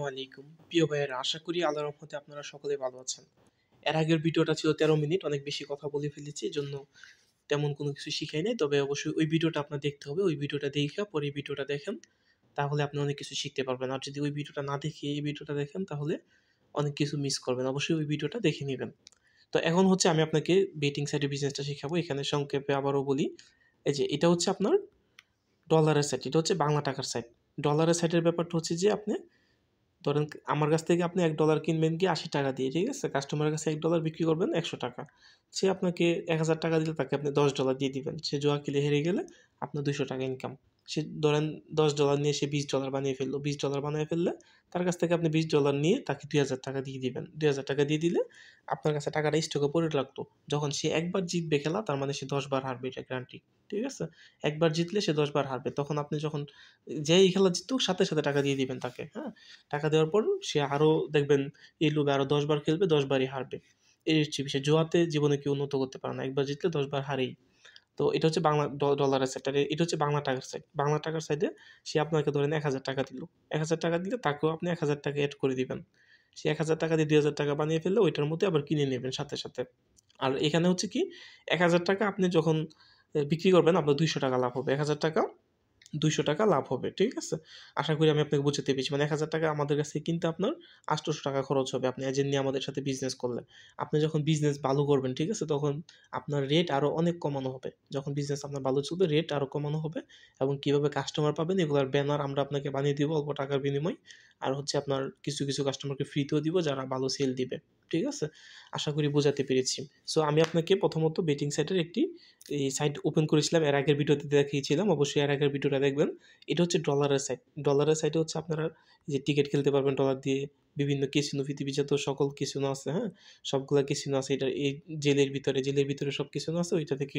আসসালামু আলাইকুম প্রিয় ভাইয়েরা, আশা করি আল্লাহর রহমতে আপনারা সকলে ভালো আছেন। এর আগের ভিডিওটা ছিল 13 মিনিট, অনেক বেশি কথা বলে ফেলেছি, এই জন্য তেমন কোনো কিছু শিখাই নাই। তবে অবশ্যই ওই ভিডিওটা আপনার দেখতে হবে, ওই ভিডিওটা দেখে পরে এই ভিডিওটা দেখেন, তাহলে আপনি অনেক কিছু শিখতে পারবেন। আর যদি ওই ভিডিওটা না দেখে এই ভিডিওটা দেখেন তাহলে অনেক কিছু মিস করবেন। অবশ্যই ওই ভিডিওটা দেখে নেবেন। তো এখন হচ্ছে আমি আপনাকে বেটিং সাইডে বিজনেসটা শেখাবো। এখানে সংক্ষেপে আবারও বলি, এই যে এটা হচ্ছে আপনার ডলারের সাইড, এটা হচ্ছে বাংলা টাকার সাইড। ডলারের সাইডের ব্যাপারটা হচ্ছে যে আপনি ধরেন আমার কাছ থেকে আপনি $1 কিনবেন কি 80 টাকা দিয়ে, ঠিক আছে? কাস্টমারের কাছে $1 বিক্রি করবেন 100 টাকা। সে আপনাকে 1000 টাকা দিলে তাকে আপনি $10 দিয়ে দিবেন। সে জুয়া খেলে হেরে গেলে আপনার 200 টাকা ইনকাম। সে ধরেন $10 নিয়ে সে $20 বানিয়ে ফেললো। $20 বানিয়ে ফেললে তার কাছ থেকে আপনি $20 নিয়ে তাকে 2000 টাকা দিয়ে দিবেন। 2000 টাকা দিয়ে দিলে আপনার কাছে টাকাটা স্টকে পড়ে রাখতো। যখন সে একবার জিতবে খেলা, তার মানে সে 10 বার হারবে, এটা গ্যারান্টি। ঠিক আছে? একবার জিতলে সে 10 বার হারবে। তখন আপনি যখন যেই খেলা জিতুক সাথে সাথে টাকা দিয়ে দিবেন তাকে, হ্যাঁ? টাকা দেওয়ার পর সে আরও দেখবেন এই লোভে আরও 10 বার খেলবে, 10 বারই হারবে। এই হচ্ছে বিষয়। জুয়াতে জীবনে কেউ উন্নত করতে পারে না, একবার জিতলে 10 বার হারেই। তো এটা হচ্ছে বাংলা ডলারের সাইড, আর এটা হচ্ছে বাংলা টাকার সাইড। বাংলা টাকার সাইডে সে আপনাকে ধরেন 1000 টাকা দিল। 1000 টাকা দিলে তাকেও আপনি 1000 টাকা অ্যাড করে দিবেন। সে 1000 টাকা দিয়ে 2000 টাকা বানিয়ে ফেললে ওইটার মধ্যে আবার কিনে নেবেন সাথে সাথে। আর এখানে হচ্ছে কি, 1000 টাকা আপনি যখন বিক্রি করবেন আপনার 200 টাকা লাভ হবে। 1000 টাকা 200 টাকা লাভ হবে, ঠিক আছে? আশা করি আমি আপনাকে বোঝাতে পেরেছি। মানে 1000 টাকা আমাদের কাছ থেকে কিনতে আপনার 800 টাকা খরচ হবে আপনি এজেন্ট নিয়ে আমাদের সাথে বিজনেস করলে। আপনি যখন বিজনেস ভালো করবেন, ঠিক আছে, তখন আপনার রেট আরও অনেক কমানো হবে। যখন বিজনেস আপনার ভালো চলবে রেট আরও কমানো হবে। এবং কীভাবে কাস্টমার পাবেন এগুলোর ব্যানার আমরা আপনাকে বানিয়ে দিব অল্প টাকার বিনিময়। আর হচ্ছে আপনার কিছু কিছু কাস্টমারকে ফ্রিতেও দিব যারা ভালো সেল দিবে, ঠিক আছে? আশা করি বোঝাতে পেরেছি। সো আমি আপনাকে প্রথমত বেটিং সাইটের একটি এই সাইট ওপেন করেছিলাম, এর আগের ভিডিওতে দেখিয়েছিলাম, অবশ্যই এর আগের ভিডিওটা দেখবেন। এটা হচ্ছে ডলারের সাইট। ডলারের সাইটে হচ্ছে আপনারা যে টিকিট খেলতে পারবেন ডলার দিয়ে, বিভিন্ন ক্যাসিনো, পৃথিবীর যত সকল ক্যাসিনো আছে, হ্যাঁ, সবগুলা ক্যাসিনো আছে। এটা এই জেলের ভিতরে সব ক্যাসিনো আছে, ওইটা থেকে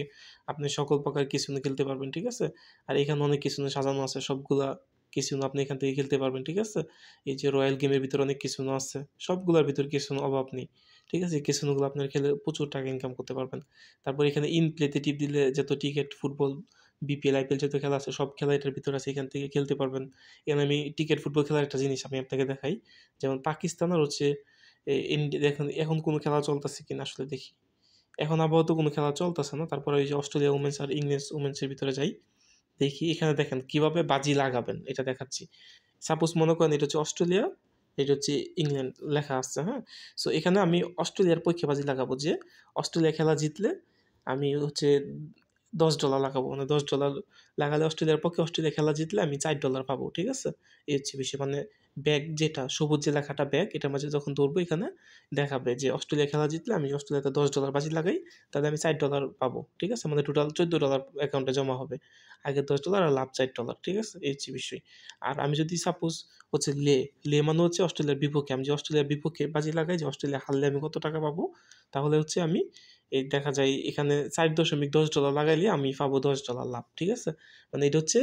আপনি সকল প্রকার ক্যাসিনো খেলতে পারবেন, ঠিক আছে? আর এখানে অনেক ক্যাসিনো সাজানো আছে, সবগুলা ক্যাসিনো আপনি এখান থেকে খেলতে পারবেন, ঠিক আছে? এই যে রয়্যাল গেমের ভিতরে অনেক ক্যাসিনো আছে, সবগুলোর ভিতরে ক্যাসিনো অভাব নেই, ঠিক আছে? এই ক্যাসিনোগুলো আপনার খেলে প্রচুর টাকা ইনকাম করতে পারবেন। তারপর এখানে ইন প্লেতে টিপ দিলে যত টিকিট, ফুটবল, বিপিএল, আইপিএল যত খেলা আছে সব খেলা এটার ভিতরে আছে, এখান থেকে খেলতে পারবেন। এখানে আমি টিকিট ফুটবল খেলার একটা জিনিস আমি আপনাকে দেখাই। যেমন পাকিস্তান আর হচ্ছে ইন্ডিয়া, দেখুন এখন কোনো খেলা চলতেছে কিনা আসলে দেখি। এখন আপাতত কোনো খেলা চলতেছে না। তারপরে ওই যে অস্ট্রেলিয়া উমেন্স আর ইংলিশ উমেন্সের ভিতরে যাই, দেখি এখানে দেখেন কিভাবে বাজি লাগাবেন, এটা দেখাচ্ছি। সাপোজ মনে করেন এটা হচ্ছে অস্ট্রেলিয়া, এটা হচ্ছে ইংল্যান্ড লেখা আসছে, হ্যাঁ? সো এখানে আমি অস্ট্রেলিয়ার পক্ষে বাজি লাগাবো যে অস্ট্রেলিয়া খেলা জিতলে আমি হচ্ছে $10 লাগাবো। মানে $10 লাগালে অস্ট্রেলিয়ার পক্ষে, অস্ট্রেলিয়া খেলা জিতলে আমি $4 পাবো, ঠিক আছে? এই হচ্ছে বিষয়। মানে ব্যাগ যেটা সবুজ যে লেখাটা ব্যাগ, এটার মাঝে যখন ধরবো এখানে দেখাবে যে অস্ট্রেলিয়া খেলা জিতলে আমি অস্ট্রেলিয়াতে $10 বাজি লাগাই, তাহলে আমি $4 পাবো, ঠিক আছে? মানে টোটাল $14 অ্যাকাউন্টে জমা হবে। আগে $10 আর লাভ $4, ঠিক আছে? এই হচ্ছে বিষয়। আর আমি যদি সাপোজ হচ্ছে লে মানে হচ্ছে অস্ট্রেলিয়ার বিপক্ষে, আমি যে অস্ট্রেলিয়ার বিপক্ষে বাজি লাগাই যে অস্ট্রেলিয়া হারলে আমি কত টাকা পাবো, তাহলে হচ্ছে আমি এই দেখা যায় এখানে $4.10 লাগাইলে আমি পাবো $10 লাভ, ঠিক আছে? মানে এটা হচ্ছে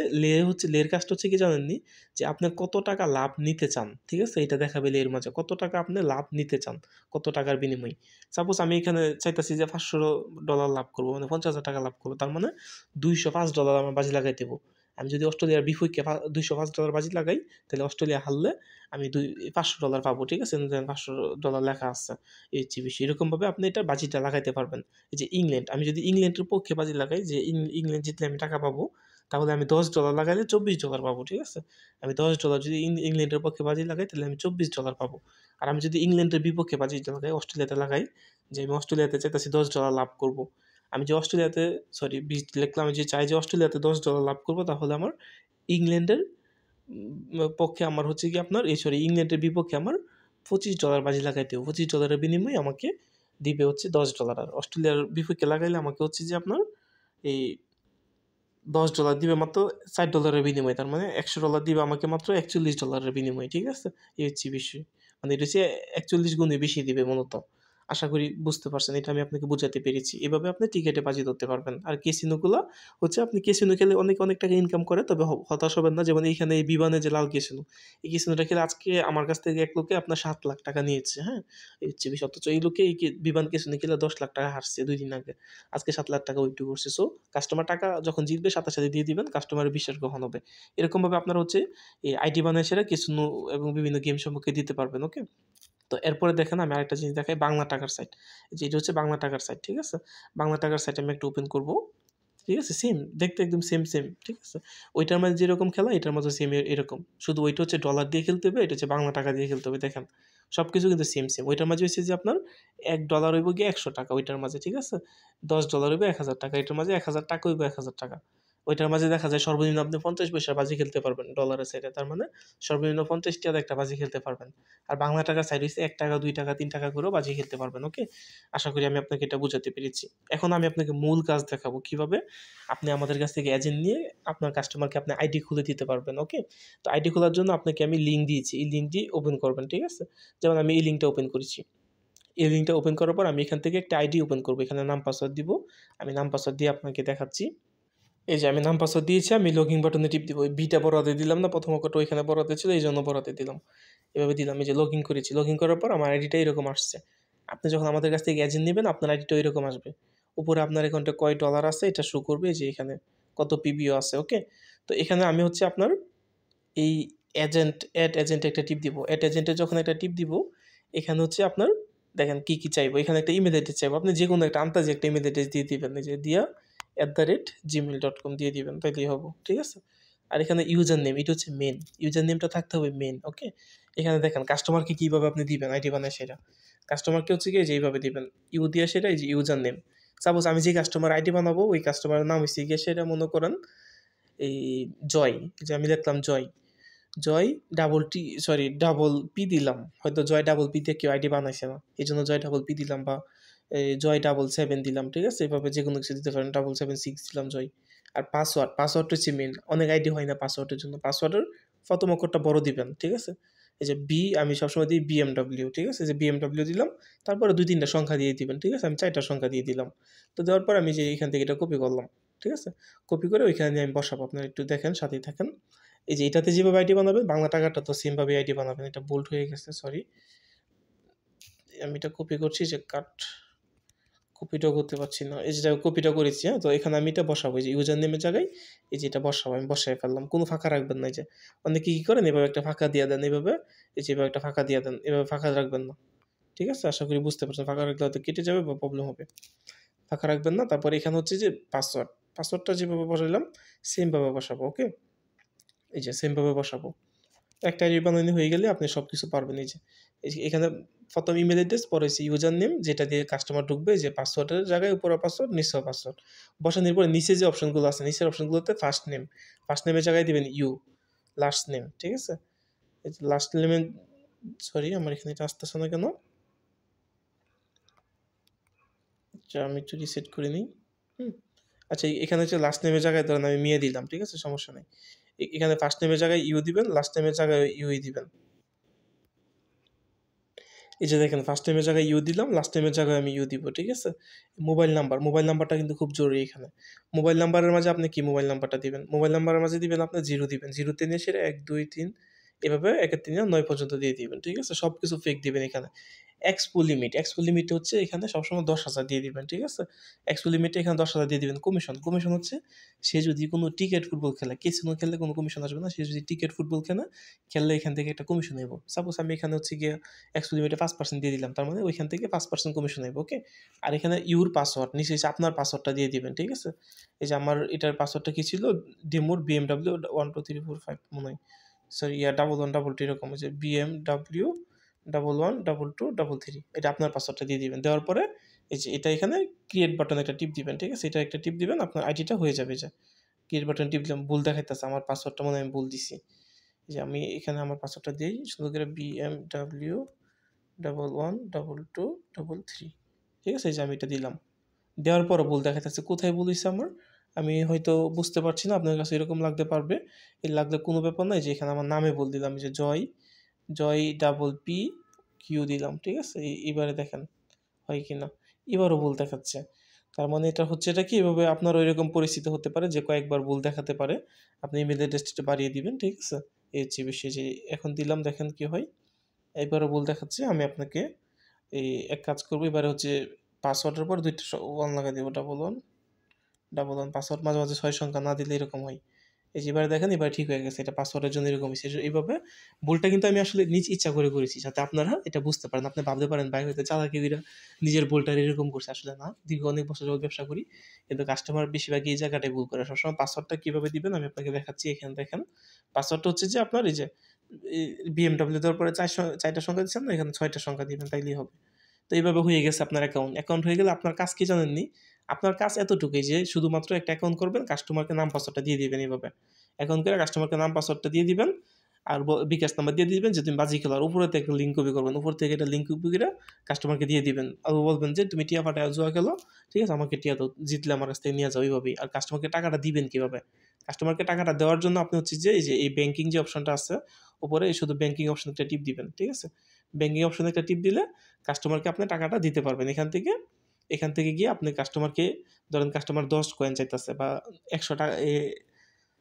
লের কাজটা হচ্ছে কি জানেননি, যে আপনি কত টাকা লাভ নিতে চান, ঠিক আছে? এটা দেখাবে লের মাঝে কত টাকা আপনি লাভ নিতে চান, কত টাকার বিনিময়ে। সাপোজ আমি এখানে চাইতেছি যে $500 লাভ করবো, মানে 50,000 টাকা লাভ করবো, তার মানে $205 আমার বাজি লাগাই দেবো। আমি যদি অস্ট্রেলিয়ার বিপক্ষে $205 বাজি লাগাই, তাহলে অস্ট্রেলিয়া হারলে আমি $500 পাবো, ঠিক আছে? $500 লেখা আছে, এই হচ্ছে বিষয়। এরকমভাবে আপনি এটা বাজিটা লাগাইতে পারবেন। এই যে ইংল্যান্ড, আমি যদি ইংল্যান্ডের পক্ষে বাজি লাগাই যে ইংল্যান্ড জিতলে আমি টাকা পাবো, তাহলে আমি $10 লাগাইলে $24 পাবো, ঠিক আছে? আমি $10 যদি ইংল্যান্ডের পক্ষে বাজি লাগাই তাহলে আমি $24 পাবো। আর আমি যদি ইংল্যান্ডের বিপক্ষে বাজি লাগাই, অস্ট্রেলিয়াতে লাগাই, যে আমি অস্ট্রেলিয়াতে চাইতেছি $10 লাভ করবো, আমি যে অস্ট্রেলিয়াতে লিখলাম, আমি যে চাই যে অস্ট্রেলিয়াতে $10 লাভ করবো, তাহলে আমার ইংল্যান্ডের পক্ষে আমার হচ্ছে কি আপনার ইংল্যান্ডের বিপক্ষে আমার $25 বাজি লাগাইতে হবে। $25 বিনিময়ে আমাকে দিবে হচ্ছে $10। আর অস্ট্রেলিয়ার বিপক্ষে লাগাইলে আমাকে হচ্ছে যে আপনার এই $10 দিবে মাত্র $4 বিনিময়ে। তার মানে $100 দিবে আমাকে মাত্র $41 বিনিময়ে, ঠিক আছে? এই হচ্ছে বিষয়। মানে এটা হচ্ছে 41 গুণে বেশি দিবে মূলত। আশা করি বুঝতে পারছেন, এটা আমি আপনাকে বোঝাতে পেরেছি। এভাবে আপনি টিকেটে বাজি ধরতে পারবেন। আর ক্যাসিনোগুলা হচ্ছে আপনি ক্যাসিনো খেলে অনেক, অনেক টাকা ইনকাম করে, তবে হতাশ হবেন না। যেমন এইখানে এই বিমানে যে লাল ক্যাসিনো, এই ক্যাসিনোটা খেলে আজকে আমার কাছ থেকে এক লোকে আপনার 7 লাখ টাকা নিয়েছে, হ্যাঁ? এর চেয়ে বেশি। অথচ এই লোকে এই বিমান ক্যাসিনো খেলে 10 লাখ টাকা হারছে 2 দিন আগে। আজকে 7 লাখ টাকা উইথড্র করছে। সো কাস্টমার টাকা যখন জিতবে সাথে, সাথে দিয়ে দিবেন। কাস্টমারের বিশ্বাস গ্রহণ হবে। এরকমভাবে আপনারা হচ্ছে এই আইডি বানায় সেরা ক্যাসিনো এবং বিভিন্ন গেম সম্পর্কে দিতে পারবেন, ওকে? তো এরপরে দেখেন আমি আরেকটা জিনিস দেখাই, বাংলা টাকার সাইট। যে এটা হচ্ছে বাংলা টাকার সাইট, ঠিক আছে? বাংলা টাকার সাইট আমি একটা ওপেন করব। ঠিক আছে? সেম দেখতে একদম সেম, সেম। ঠিক আছে? ওইটার মাঝে যেরকম খেলা এটার মাঝে সেম এরকম। শুধু ওইটা হচ্ছে ডলার দিয়ে খেলতে হবে, এটা হচ্ছে বাংলা টাকা দিয়ে খেলতে হবে। দেখেন সবকিছু কিন্তু সেম, সেম। ওইটার মাঝে হইছে যে আপনার $1 হইব গিয়ে ৳100 ওইটার মাঝে, ঠিক আছে? $10 হইবে ৳1000, এটার মাঝে ৳1000 হইব ৳1000। ওইটার মাঝে দেখা যায় সর্বনিম্ন আপনি 50 পয়সার বাজি খেলতে পারবেন ডলারের সাইডে। তার মানে সর্বনিম্ন 50 টাকার একটা বাজি খেলতে পারবেন। আর বাংলা টাকার সাইড হইছে ৳1, ৳2, ৳3 করেও বাজি খেলতে পারবেন, ওকে? আশা করি আমি আপনাকে এটা বুঝাতে পেরেছি। এখন আমি আপনাকে মূল কাজ দেখাবো কিভাবে আপনি আমাদের কাছ থেকে এজেন্ট নিয়ে আপনার কাস্টমারকে আপনি আইডি খুলে দিতে পারবেন, ওকে? তো আইডি খোলার জন্য আপনাকে আমি লিঙ্ক দিয়েছি। এই লিঙ্কটি ওপেন করবেন, ঠিক আছে? যেমন আমি এই লিঙ্কটা ওপেন করেছি। এই লিঙ্কটা ওপেন করার পর আমি এখান থেকে একটা আইডি ওপেন করব। এখানে নাম পাসওয়ার্ড দিব। আমি নাম পাসওয়ার্ড দিয়ে আপনাকে দেখাচ্ছি। এই যে আমি নাম পাসওয়ার্ড দিয়েছি, আমি লগইন বাটনে টিপ দিব। ওই বিটা বড় হাতে দিলাম না, প্রথম অক্ষরটা ওইখানে বড় হাতে ছিল, এইজন্য বড় হাতে দিলাম। এভাবে দিলাম। এই যে লগইন করেছি। লগইন করার পর আমার আইডিটা এরকম আসছে। আপনি যখন আমাদের কাছ থেকে এজেন্ট নিবেন আপনার আইডিটা এরকম আসবে। উপরে আপনার অ্যাকাউন্টে কয় ডলার আছে এটা শো করবে, এই যে এখানে কত পিবিও আছে, ওকে? তো এখানে আমি হচ্ছে আপনার এই এড এজেন্টে একটা টিপ দিব। এড এজেন্টে যখন একটা টিপ দিব, এখানে হচ্ছে আপনার দেখেন কি, কি চাইবো। এখানে একটা ইমেইল অ্যাড্রেস চাইবো। আপনি যেকোনো একটা আন্তাজে একটা ইমেইল অ্যাড্রেস দিয়ে দিবেন। এই যে দিয়া @gmail.com দিয়ে দিবেন, তাইলেই হবে। ঠিক আছে? আর এখানে ইউজার নেম, এটা হচ্ছে মেইন। ইউজার নেমটা থাকতে হবে মেইন, ওকে? এখানে দেখেন কাস্টমারকে কিভাবে আপনি দিবেন আইডি বানায় সেটা। কাস্টমারকে হচ্ছে গিয়ে যে এইভাবে দিবেন। ইউ দিয়া সেটা এই যে ইউজার নেম। সাপোজ আমি যে কাস্টমার আইডি বানাবো ওই কাস্টমারের নাম হইছে গিয়ে সেটা মনে করেন এই জয়। এই যে আমি লিখলাম Joy. Joy double T sorry double P দিলাম। হয়তো জয় ডাবল পি দিয়ে কেউ আইডি বানাইছে না। এজন্য জয় ডাবল পি দিলাম, বা জয় 777 দিলাম। ঠিক আছে? এভাবে যেকোনো কিছু দিতে পারেন। 776 দিলাম জয়। আর পাসওয়ার্ড হচ্ছে মেইন। অনেক আইডি হয় না পাসওয়ার্ডের জন্য। পাসওয়ার্ডের প্রথম অক্ষরটা বড় দিবেন। ঠিক আছে? এই যে আমি সবসময় দিই BMW, ঠিক আছে? এই যে BMW দিলাম। তারপরে ২-৩ টা সংখ্যা দিয়ে দিবেন। ঠিক আছে? আমি ৪ টা সংখ্যা দিয়ে দিলাম। তো দেওয়ার পর আমি যে এখান থেকে এটা কপি করলাম। ঠিক আছে? কপি করে ওইখানে নিয়ে আমি বসাবো। আপনারা একটু দেখেন, সাথেই থাকেন। এই যে এটাতে যেভাবে আইডি বানাবেন বাংলা টাকাটা তো সেম ভাবে আইডি বানাবেন। এটা বোল্ড হয়ে গেছে, সরি। আমি এটা কপি করছি, যে কপিটাও করতে পারছি না। এই যে কপিটা করেছি, হ্যাঁ? তো এখানে আমি এটা বসাবো। এই যে ইউজার নেমের জায়গায় এই যে এটা বসাবো। আমি বসায় ফেললাম। কোনো ফাঁকা রাখবেন না। এই যে অনেকে কি করেন এভাবে একটা ফাঁকা দিয়ে দেন, এভাবে এই যে এভাবে একটা ফাঁকা দিয়ে দেন। এভাবে ফাঁকা রাখবেন না। ঠিক আছে? আশা করি বুঝতে পারছেন। ফাঁকা রাখলে হয়তো কেটে যাবে বা প্রবলেম হবে। ফাঁকা রাখবেন না। তারপরে এখানে হচ্ছে যে পাসওয়ার্ডটা যেভাবে বসাইলাম সেম ভাবে বসাবো, ওকে? এই যে সেম ভাবে বসাবো। একটা আইডি বানানো হয়ে গেলে আপনি সবকিছু পারবেন। এই যে এখানে প্রথম ইমেল অ্যাড্রেস, পরে হচ্ছে ইউজার নেম, যেটা দিয়ে কাস্টমার ঢুকবে। যে পাসওয়ার্ডের জায়গায় উপরে পাসওয়ার্ড, নিচেও পাসওয়ার্ড বসানোর পরে নিচে যে অপশনগুলো আছে, নিচের অপশনগুলোতে ফার্স্ট নেমের জায়গায় দিবেন লাস্ট নেম। ঠিক আছে? এই যে লাস্ট নেমের সরি আমার এখানে এটা আসতেছে না কেন, আচ্ছা আমি একটু রিসেট করে নিই। আচ্ছা এখানে হচ্ছে লাস্ট নেমের জায়গায় ধরেন আমি মিয়ে দিলাম। ঠিক আছে? সমস্যা নেই। এখানে ফার্স্ট নেমের জায়গায় দিবেন, লাস্ট নেমের জায়গায় দিবেন। এই যে দেখেন ফার্স্ট নেমের জায়গায় দিলাম, লাস্ট নেমের জায়গায় আমি দিব। ঠিক আছে? মোবাইল নাম্বারটা কিন্তু খুব জরুরি এখানে। মোবাইল নাম্বারের মাঝে আপনি কি মোবাইল নাম্বারটা দিবেন? মোবাইল নাম্বারের মাঝে দিবেন আপনি 0 দিবেন। 0 তে নিয়ে সেটা 1, 2, 3 এভাবে 1 এর 3 এর 9 পর্যন্ত দিয়ে দিবেন। ঠিক আছে? সবকিছু ফেক দিবেন এখানে। এক্সপো লিমিট হচ্ছে এখানে সবসময় 10,000 দিয়ে দিবেন। ঠিক আছে? এক্সপো লিমিটে এখানে 10,000 দিয়ে দিবেন। কমিশন হচ্ছে সে যদি কোনো টিকেট ফুটবল খেলে, ক্যাসিনো খেললে কোনো কমিশন আসবে না। সে যদি টিকেট ফুটবল খেললে এখান থেকে একটা কমিশন নেব। সাপোজ আমি এখানে হচ্ছে গিয়ে এক্সপো লিমিটে 5% দিয়ে দিলাম। তার মানে ওইখান থেকে 5% কমিশন নেব, ওকে? আর এখানে ইউর পাসওয়ার্ড নিচে এসে আপনার পাসওয়ার্ডটা দিয়ে দিবেন। ঠিক আছে? এই যে আমার এটার পাসওয়ার্ডটা কি ছিল? ডেমোর BMW 1 2 3 4 5 মনে হয়। সরি 1112 এরকম হচ্ছে BMW 11 22 33 এটা আপনার পাসওয়ার্ডটা দিয়ে দিবেন। দেওয়ার পরে এই যে এটা এখানে ক্রিয়েট বাটন একটা টিপ দিবেন। ঠিক আছে? এটা একটা টিপ দিবেন, আপনার আইডিটা হয়ে যাবে। যে ক্রিয়েট বাটন টিপ দিলাম, ভুল দেখাইতেছে আমার পাসওয়ার্ডটা, মনে হয় আমি ভুল দিছি। যে আমি এখানে আমার পাসওয়ার্ডটা দিই সুন্দর করে, BMW 11 22 33। ঠিক আছে? এই যে আমি এটা দিলাম। দেওয়ার পরও ভুল দেখাইতেছে। কোথায় ভুল হইছে আমার? আমি হয়তো বুঝতে পারছি না। আপনার কাছে এরকম লাগতে পারবে। এই লাগলে কোনো ব্যাপার নাই। যে এখানে আমার নামে ভুল দিলাম। যে জয় ডাবল পি কিউ দিলাম। ঠিক আছে? এবারে দেখেন হয় কি না, এবারও ভুল দেখাচ্ছে। তার মানে এটা হচ্ছে এটা কি, এভাবে আপনার ওইরকম পরিস্থিতি হতে পারে যে কয়েকবার ভুল দেখাতে পারে। আপনি ইমেল অ্যাড্রেসটা বাড়িয়ে দিবেন, ঠিক আছে? এই হচ্ছে বিষয়। যে এখন দিলাম, দেখেন কি হয়। এবারও ভুল দেখাচ্ছে। আমি আপনাকে এই এক কাজ করবো, এবারে হচ্ছে পাসওয়ার্ডের পর 2টা 1 লাগাই দেবো, ডাবল ওয়ান পাসওয়ার্ড মাঝে মাঝে 6 সংখ্যা না দিলে এরকম হয়। এই যে এবারে দেখেন, এবার ঠিক হয়ে গেছে। এটা পাসওয়ার্ডের জন্য এরকম হয়েছে। এইভাবে ভুলটা কিন্তু আমি আসলে নিজ ইচ্ছা করে করেছি, যাতে আপনারা এটা বুঝতে পারেন। আপনি ভাবতে পারেন ভাই হয়তো চালাকি কইরা নিজের ভুলটা এরকম করছে, আসলে না। দীর্ঘ অনেক বছর যাবত ব্যবসা করি, কিন্তু কাস্টমার বেশিরভাগই এই জায়গাটায় ভুল করে। সবসময় পাসওয়ার্ডটা কিভাবে দিবেন আমি আপনাকে দেখাচ্ছি। এখানে দেখেন, পাসওয়ার্ডটা হচ্ছে যে আপনার এই যে বিএমডব্লিউ দেওয়ার পরে 4টা সংখ্যা দিচ্ছেন না, এখানে 6টা সংখ্যা দিবেন, তাইলেই হবে। তো এইভাবে হয়ে গেছে আপনার অ্যাকাউন্ট হয়ে গেলে আপনার কাজ কি জানেননি? আপনার কাজ এতটুকুই যে শুধুমাত্র একটা অ্যাকাউন্ট করবেন, কাস্টমারকে নাম পাসওয়ার্ডটা দিয়ে দিবেন। এইভাবে অ্যাকাউন্ট করে কাস্টমারকে নাম পাসওয়ার্ডটা দিয়ে দিবেন, আর বিকাশ নাম্বার দিয়ে দিবেন যে তুমি বাজি খেলো। আর উপরে থেকে একটা লিঙ্ক কপি করবেন, উপর থেকে একটা লিঙ্ক কপি করে কাস্টমারকে দিয়ে দিবেন। আর বলবেন যে তুমি টিয়া ফাটায় জুয়া খেলো, ঠিক আছে, আমাকে টিয়া দাও, জিতলে আমার কাছ থেকে নিয়ে যাও। এইভাবেই। আর কাস্টমারকে টাকাটা দিবেন কিভাবে? কাস্টমারকে টাকাটা দেওয়ার জন্য আপনি হচ্ছে যে এই যে এই ব্যাংকিং যে অপশনটা আছে উপরে, এই শুধু ব্যাংকিং অপশন একটা টিপ দিবেন, ঠিক আছে? ব্যাংকিং অপশনে একটা টিপ দিলে কাস্টমারকে আপনি টাকাটা দিতে পারবেন। এখান থেকে গিয়ে আপনি কাস্টমারকে, ধরেন কাস্টমার 10 কয়েন চাইতেছে বা 100 টাকা,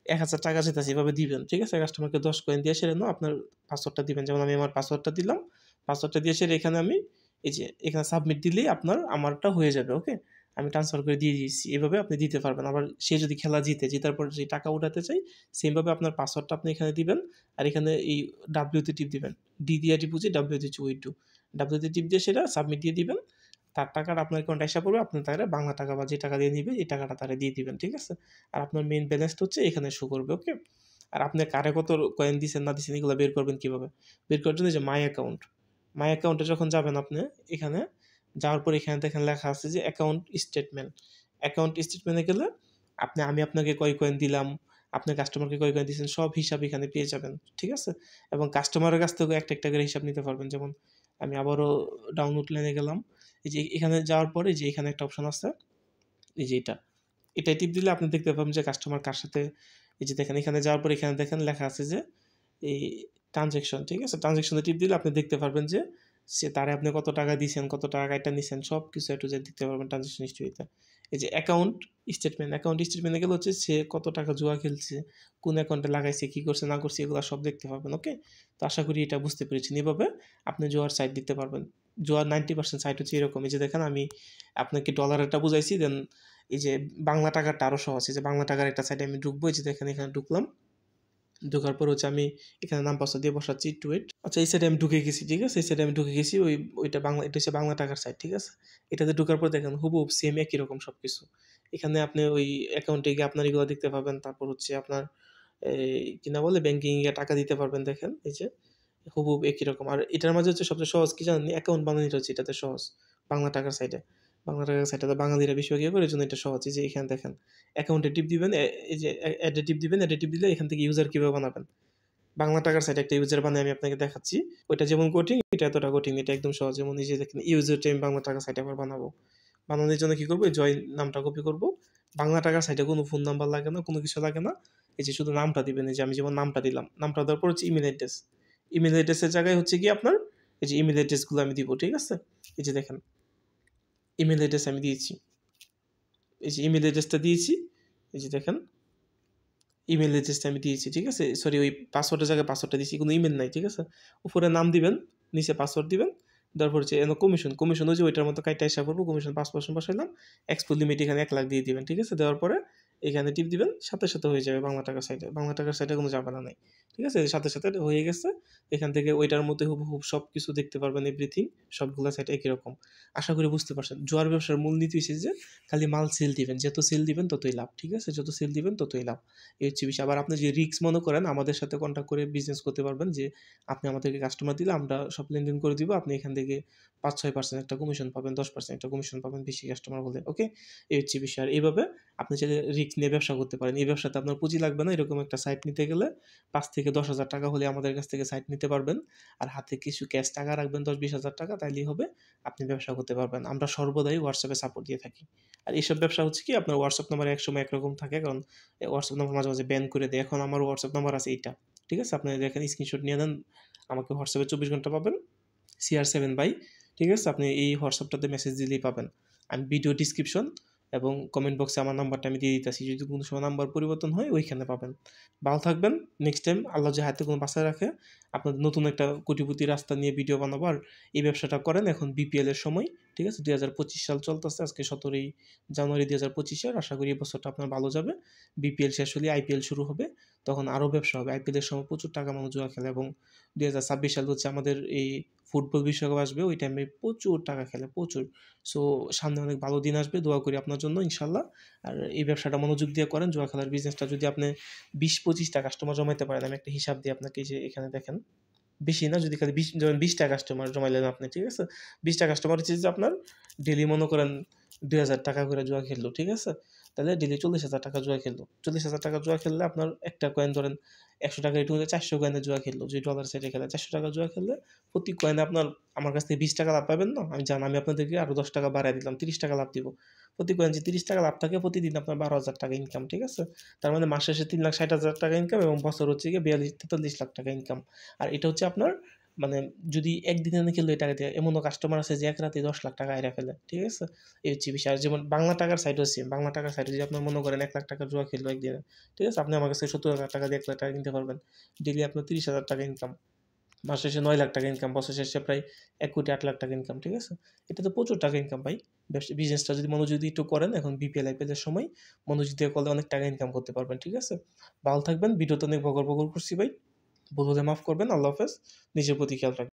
1000 টাকা চাইতেছে, এভাবে দিবেন, ঠিক আছে? কাস্টমারকে 10 কয়েন দিয়ে সেরে নাও, আপনার পাসওয়ার্ডটা দিবেন। যেমন আমি আমার পাসওয়ার্ডটা দিলাম, পাসওয়ার্ডটা দিয়ে সেরে এখানে আমি এই যে এখানে সাবমিট দিলেই আমারটা হয়ে যাবে। ওকে, আমি ট্রান্সফার করে দিয়ে দিয়েছি। এভাবে আপনি দিতে পারবেন। আবার সে যদি খেলা জেতার পর যে টাকা উঠাতে চাই, সেমভাবে আপনার পাসওয়ার্ডটা আপনি এখানে দিবেন। আর এখানে এই ডাব্লিউতে টিপ দিবেন। ডি দিয়ে ডিপোজিট, ডাব্লিউ দিয়ে উইথড্র, ডাব্লিউতে টিপ দিয়ে সেটা সাবমিট দিয়ে দিবেন। তার টাকাটা আপনার অ্যাকাউন্টে এসে পড়বে, আপনি তারে বাংলা টাকা বা যে টাকা দিয়ে নিবে এই টাকাটা তারে দিয়ে দিবেন, ঠিক আছে? আর আপনার মেইন ব্যালেন্সটা হচ্ছে এখানে শো করবে। ওকে, আর আপনি কারে কত কয়েন দিচ্ছেন না দিচ্ছেন এগুলো বের করবেন কিভাবে? বের করার জন্য যে মাই অ্যাকাউন্টে যখন যাবেন আপনি, এখানে যাওয়ার পর এখানে দেখেন লেখা আছে যে অ্যাকাউন্ট স্টেটমেন্টে গেলে আমি আপনাকে কয় কয়েন দিলাম, আপনি কাস্টমারকে কয় কয়েন দিয়েছেন, সব হিসাব এখানে পেয়ে যাবেন, ঠিক আছে? এবং কাস্টমারের কাছ থেকে একটা একটা করে হিসাব নিতে পারবেন। যেমন আমি আবারও ডাউনলোড লাইনে গেলাম। এই যে এখানে যাওয়ার পরে যে এখানে একটা অপশন আছে, এই যে এটাই টিপ দিলে আপনি দেখতে পাবেন যে কাস্টমার কার সাথে। এই যে দেখেন, এখানে যাওয়ার পর এখানে দেখেন লেখা আছে যে এই ট্রানজ্যাকশন, ঠিক আছে? ট্রানজ্যাকশনে টিপ দিলে আপনি দেখতে পারবেন যে তারে আপনি কত টাকা দিয়েছেন, কত টাকা এটা নিছেন, সব কিছু একটু যে দেখতে পারবেন ট্রানজ্যাকশন হিস্ট্রিতে। এই যে অ্যাকাউন্ট স্টেটমেন্টে গেলে হচ্ছে সে কত টাকা জুয়া খেলছে, কোন অ্যাকাউন্টে লাগাইছে, কি করছে না করছে, এগুলো সব দেখতে পারবেন। ওকে, তো আশা করি এটা বুঝতে পেরেছেন। এভাবে আপনি জুয়ার সাইট দিতে পারবেন। জুয়ার 90% সাইট হচ্ছে এরকম। এই যে দেখেন, আমি আপনাকে ডলারেরটা বুঝাইছি, দেন এই যে বাংলা টাকাটা আরও সহজ। এই যে বাংলা টাকার একটা সাইডে আমি ঢুকবো। এই যে দেখেন, এখানে ঢুকলাম। ঢোকার পর হচ্ছে আমি এখানে নাম পাসওয়ার্ড দিয়ে বসাচ্ছি, একটু ওয়েট। আচ্ছা, এই সাইডে আমি ঢুকে গেছি, ঠিক আছে? এই সাইডে আমি ঢুকে গেছি। এটা হচ্ছে বাংলা টাকার সাইট, ঠিক আছে? এটাতে ঢোকার পর দেখেন হুবহুব সেম একই রকম সব কিছু। এখানে আপনি ওই অ্যাকাউন্টে গিয়ে আপনার এগুলো দেখতে পাবেন। তারপর হচ্ছে আপনার কি না বলে, ব্যাংকিং এ টাকা দিতে পারবেন। দেখেন এই যে হুবহুব একই রকম। আর এটার মাঝে হচ্ছে সবচেয়ে সহজ কি জানেন? অ্যাকাউন্ট বানানোটা হচ্ছে এটাতে সহজ। বাংলা টাকার সাইটে বাংলা টাকার সাইটে বাঙালিরা বেশিরভাগ ইয়ে করে, এই জন্য এটা সহজ। এই যে এখানে দেখেন, অ্যাকাউন্টে টিপ দিবেন, এই যে অ্যাডে টিপ দিবেন। অ্যাডে টিপ দিলে এখান থেকে ইউজার কিভাবে বানাবেন, বাংলা টাকার সাইটে একটা ইউজার বানিয়ে আমি আপনাকে দেখাচ্ছি। ওইটা যেমন কঠিন, এটা এতটা কঠিন, এটা একদম সহজ। যেমন এই যে দেখেন, ইউজারটা আমি বাংলা টাকার সাইটে আবার বানাবো। বানানোর জন্য কি করবো, জয়েন নামটা কপি করব। বাংলা টাকার সাইটে কোনো ফোন নাম্বার লাগে না, কোনো কিছু লাগে না। এই যে শুধু নামটা দিবেন। এই যে আমি যেমন নামটা দিলাম, নামটা দেওয়ার পর হচ্ছে ইমেল অ্যাড্রেসের জায়গায় হচ্ছে কি আপনার এই যে ইমেল অ্যাড্রেসগুলো আমি দিব, ঠিক আছে? এই যে দেখেন, ইমেল অ্যাড্রেস আমি দিয়েছি। এই যে ইমেল অ্যাড্রেসটা দিয়েছি। এই যে দেখেন, ইমেল অ্যাড্রেসটা আমি দিয়েছি, ঠিক আছে? সরি, ওই পাসওয়ার্ডের জায়গায় পাসওয়ার্ডটা দিয়েছি, কোনো ইমেল নাই, ঠিক আছে? উপরে নাম দিবেন, নিচে পাসওয়ার্ড দিবেন। তারপর হচ্ছে কমিশন ওই যে ওইটার মতো কাইটা হিসাব করবো। কমিশন 5% বসাইলাম। এক্সপোর্ট লিমিট এখানে 1 লাখ দিয়ে দিবেন, ঠিক আছে? দেওয়ার পরে এখানে টিপ দিবেন, সাথে সাথে হয়ে যাবে বাংলা টাকার সাইটে কোনো ঝামেলা নাই, ঠিক আছে? সাথে সাথে হয়ে গেছে। এখান থেকে ওইটার মধ্যে হুবহুব সব কিছু দেখতে পারবেন, এভরিথিং। সবগুলো সাইট একই রকম। আশা করি বুঝতে পারছেন। জুয়ার ব্যবসার মূলনীতি হচ্ছে যে খালি মাল সেল দিবেন, যত সেল দিবেন ততই লাভ, ঠিক আছে? যত সেল দিবেন ততই লাভ, এই হচ্ছে বিষয়। আবার আপনি যে রিস্ক মনে করেন, আমাদের সাথে কন্ট্যাক্ট করে বিজনেস করতে পারবেন। যে আপনি আমাদেরকে কাস্টমার দিলে আমরা সব লেনদেন করে দিব, আপনি এখান থেকে 5-6% একটা কমিশন পাবেন, 10% একটা কমিশন পাবেন বেশি কাস্টমার হলে। ওকে, এই হচ্ছে বিষয়। আর এইভাবে আপনি চাইলে রিস্ক নিয়ে ব্যবসা করতে পারেন। এই ব্যবসাতে আপনার পুঁজি লাগবে না। এরকম একটা সাইট নিতে গেলে 5 থেকে 10 হাজার টাকা হলে আমাদের কাছ থেকে সাইট নিতে পারবেন। আর হাতে কিছু ক্যাশ টাকা রাখবেন, 10-20 হাজার টাকা, তাইলেই হবে, আপনি ব্যবসা করতে পারবেন। আমরা সর্বদাই হোয়াটসঅ্যাপে সাপোর্ট দিয়ে থাকি। আর এইসব ব্যবসা হচ্ছে কি, আপনার হোয়াটসঅ্যাপ নাম্বার একসময় একরকম থাকে, কারণ হোয়াটসঅ্যাপ নাম্বার মাঝে মাঝে ব্যান করে দেয়। এখন আমার হোয়াটসঅ্যাপ নাম্বার আছে এইটা, ঠিক আছে? আপনি দেখেন, স্ক্রিনশট নিয়ে নেন, আমাকে হোয়াটসঅ্যাপে 24 ঘন্টা পাবেন। CR7 ভাই ঠিক আছে? আপনি এই হোয়াটসঅ্যাপটাতে মেসেজ দিলেই পাবেন। আমি ভিডিও ডিসক্রিপশন এবং কমেন্ট বক্সে আমার নাম্বারটা আমি দিয়ে দিতেছি। যদি কোনো সময় নাম্বার পরিবর্তন হয় ওইখানে পাবেন। ভালো থাকবেন। নেক্সট টাইম আল্লাহ যদি হাতে কোনো বাঁচায় রাখে আপনাদের নতুন একটা কোটিপতি রাস্তা নিয়ে ভিডিও বানাবো। আর এই ব্যবসাটা করেন এখন বিপিএল এর সময়। ঠিক আছে? ২০২৫ সাল চলতেছে। আজকে ১৭ই জানুয়ারি ২০২৫ আশা করি এই বছরটা আপনার ভালো যাবে। বিপিএল শেষ হলে আইপিএল শুরু হবে। তখন আরও ব্যবসা হবে। আইপিএল এর সময় প্রচুর টাকা মানুষ জুয়া খেলে এবং ২০২৬ সাল হচ্ছে আমাদের এই ফুটবল বিশ্বকাপ আসবে। ওই টাইমে প্রচুর টাকা খেলে, প্রচুর। সো সামনে অনেক ভালো দিন আসবে। দোয়া করি আপনার জন্য ইনশাআল্লাহ। আর এই ব্যবসাটা মনোযোগ দিয়ে করেন। জুয়া খেলার বিজনেসটা যদি আপনি ২০-২৫ টা কাস্টমার জমাইতে পারেন, আমি একটা হিসাব দিই আপনাকে, এই যে এখানে দেখেন। বেশি না, যদি খালি ২০ যেমন ২০ টা কাস্টমার জমাইলেন আপনি, ঠিক আছে? ২০ টা কাস্টমার হচ্ছে যে আপনার ডেইলি মনে করেন ৳২,০০০ করে জুয়া খেললো, ঠিক আছে? তাহলে ডেইলি ৳৪০,০০০ জুয়া খেললো। ৳৪০,০০০ জুয়া খেললে আপনার একটা কয়েন ধরেন ৳১০০ ইন্টু হলে ৪০০ কয়েনের জুয়া খেললো। যদি ডলার সাইডে খেলে ৳৪০০ জুয়া খেললে প্রতি কয়েনে আপনার আমার কাছ থেকে ৳20 লাভ পাবেন না? আমি জান আমি আপনাদেরকে আরো ৳10 বাড়ায় দিলাম। ৳30 লাভ দিব। প্রতি কয়েন যে ৳30 লাভ থাকে প্রতিদিন আপনার ৳১২,০০০ ইনকাম, ঠিক আছে? তার মানে মাস শেষে ৳৩,৬০,০০০ ইনকাম এবং বছর হচ্ছে গিয়ে ৪২-৪৩ লাখ টাকা ইনকাম। আর এটা হচ্ছে আপনার মানে যদি একদিনে না খেললে এই টাকা দিয়ে, এমনও কাস্টমার আছে যে এক রাতে ১০ লাখ টাকা হাইরা ফেলে, ঠিক আছে? এই হচ্ছে বিষয়। আর যেমন বাংলা টাকার সাইডও সেম। বাংলা টাকার সাইডে যদি আপনার মনে করেন ৳১,০০,০০০ জুয়া খেললো একদিনে, ঠিক আছে? আপনি আমার কাছে ৳৭০,০০০ দিয়ে ৳১,০০,০০০ কিনতে পারবেন। ডেইলি আপনার ৳৩০,০০০ ইনকাম। মাস শেষে ৳৯,০০,০০০ ইনকাম। বছর শেষে প্রায় ৳১,৮০,০০০ ইনকাম, ঠিক আছে? এটাতে প্রচুর টাকা ইনকাম ভাই। বিজনেসটা যদি মনোযোগ দিয়ে একটু করেন এখন বিপিএল, আইপিএল এর সময় মনোযোগ দিয়ে করলে অনেক টাকা ইনকাম করতে পারবেন, ঠিক আছে? ভালো থাকবেন। ভিডিওতে অনেক বকর, বকর করছি ভাই। ভুল হলে মাফ করবেন। আল্লাহ হাফেজ। নিজের প্রতি খেয়াল রাখবেন।